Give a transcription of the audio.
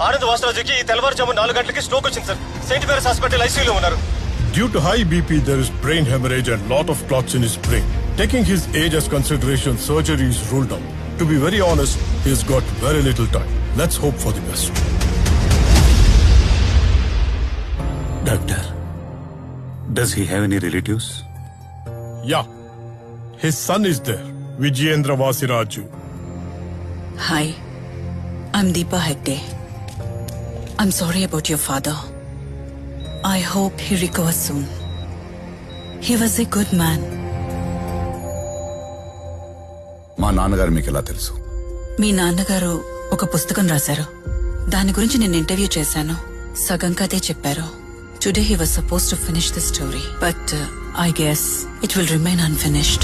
ఆనంద్ వాసరాజుకి ఈ తెల్లవారుజాము 4 గంటలకి స్ట్రోక్ వచ్చింది సార్. సెయింట్ మేరీస్ హాస్పిటల్ ఐసీయూలో ఉన్నారు. Due to high BP, there is brain hemorrhage and lot of clots in his brain. Taking his age as consideration, surgery is ruled out. To be very honest, he's got very little time. Let's hope for the best. Doctor, does he have any relatives? Yeah, his son is there, Vijayendra Vasiraju. Hi, I'm Deepa Hegde. I'm sorry about your father. I hope he recovers soon. He was a good man. మా నాన్నగారు మీకు ఎలా తెలుసు? మీ నాన్నగారు ఒక పుస్తకం రాశారు. దాని గురించి నేను ఇంటర్వ్యూ చేశాను. సగం కథే చెప్పారు. Today he was supposed to finish the story, but I guess it will remain unfinished.